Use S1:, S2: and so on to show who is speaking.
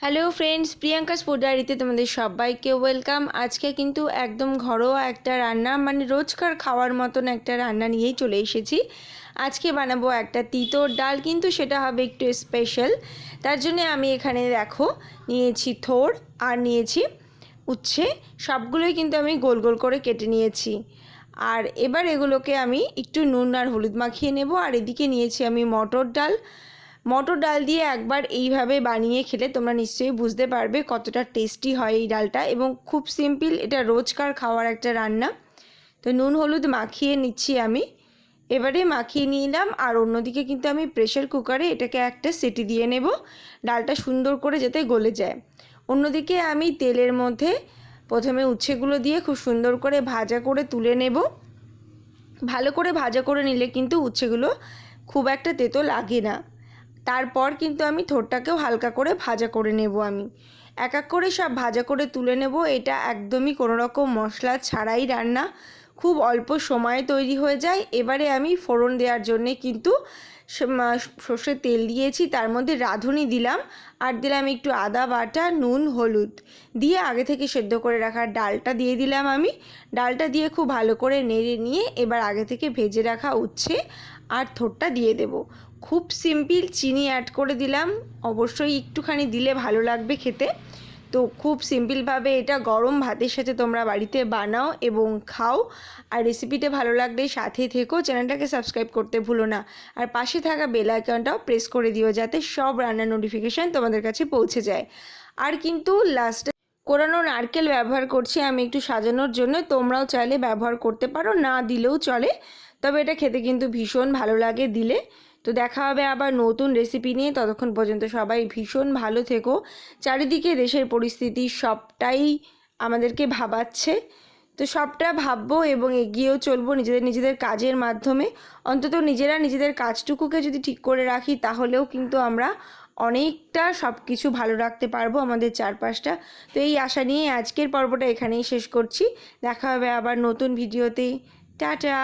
S1: Hello friends, Priyanka's food ডায়েরিতে তোমাদের সবাইকে ওয়েলকাম। আজকে কিন্তু একদম ঘরোয়া একটা রান্না, মানে রোজকার খাওয়ার মতন একটা রান্না নিয়েই চলে এসেছি। আজকে বানাবো একটা তিতর ডাল, কিন্তু সেটা হবে একটু স্পেশাল। তার জন্য আমি এখানে দেখো নিয়েছি থোড় আর নিয়েছি উচ্ছে, সবগুলোই কিন্তু আমি গোল গোল করে কেটে নিয়েছি। আর এবার এগুলোকে আমি একটু নুন আর হলুদ মাখিয়ে নেব। আর এদিকে নিয়েছি আমি মটর ডাল দিয়ে একবার এইভাবে বানিয়ে খেলে তোমরা নিশ্চয়ই বুঝতে পারবে কতটা টেস্টি হয় এই ডালটা, এবং খুব সিম্পল, এটা রোজকার খাওয়ার একটা রান্না। তো নুন হলুদ মাখিয়ে নিচ্ছি আমি, এবারে মাখিয়ে নিলাম। আর অন্যদিকে কিন্তু আমি প্রেশার কুকারে এটাকে একটা সিটি দিয়ে নেব, ডালটা সুন্দর করে যাতে গলে যায়। অন্যদিকে আমি তেলের মধ্যে প্রথমে উচ্ছেগুলো দিয়ে খুব সুন্দর করে ভাজা করে তুলে নেব। ভালো করে ভাজা করে নিলে কিন্তু উচ্ছেগুলো খুব একটা তেতো লাগে না। তারপর কিন্তু আমি থোড়টাকেও হালকা করে ভাজা করে নেব। আমি এক এক করে সব ভাজা করে তুলে নেব। এটা একদমই কোনো রকম মশলা ছাড়াই রান্না, খুব অল্প সময়ে তৈরি হয়ে যায়। এবারে আমি ফোড়ন দেওয়ার জন্যে কিন্তু সর্ষের তেল দিয়েছি, তার মধ্যে রাঁধুনি দিলাম, আর দিলাম একটু আদা বাটা, নুন হলুদ দিয়ে আগে থেকে সেদ্ধ করে রাখা ডালটা দিয়ে দিলাম আমি। ডালটা দিয়ে খুব ভালো করে নেড়ে নিয়ে এবার আগে থেকে ভেজে রাখা উচ্ছে আর থোড়টা দিয়ে দেব। খুব সিম্পল, চিনি অ্যাড করে দিলাম, অবশ্যই একটুখানি দিলে ভালো লাগবে খেতে। তো খুব সিম্পলভাবে এটা গরম ভাতের সাথে তোমরা বাড়িতে বানাও এবং খাও। আর রেসিপিটা ভালো লাগলে সাথে থেকো, চ্যানেলটাকে সাবস্ক্রাইব করতে ভুলো না। আর পাশে থাকা বেল আইকনটাও প্রেস করে দিও, যাতে সব রান্নার নোটিফিকেশান তোমাদের কাছে পৌঁছে যায়। আর কিন্তু লাস্টে কোরানো নারকেল ব্যবহার করছি আমি একটু সাজানোর জন্য, তোমরাও চাইলে ব্যবহার করতে পারো, না দিলেও চলে, তবে এটা খেতে কিন্তু ভীষণ ভালো লাগে দিলে। তো দেখা হবে আবার নতুন রেসিপি নিয়ে, ততক্ষণ পর্যন্ত সবাই ভীষণ ভালো থেকো। চারিদিকে দেশের পরিস্থিতি সবটাই আমাদেরকে ভাবাচ্ছে, তো সবটা ভাববো এবং এগিয়েও চলবো নিজেদের কাজের মাধ্যমে। অন্তত নিজেদের কাজটুকুকে যদি ঠিক করে রাখি, তাহলেও কিন্তু আমরা অনেকটা সব কিছু ভালো রাখতে পারবো আমাদের চারপাশটা। তো এই আশা নিয়ে আজকের পর্বটা এখানেই শেষ করছি। দেখা হবে আবার নতুন ভিডিওতে। টাটা।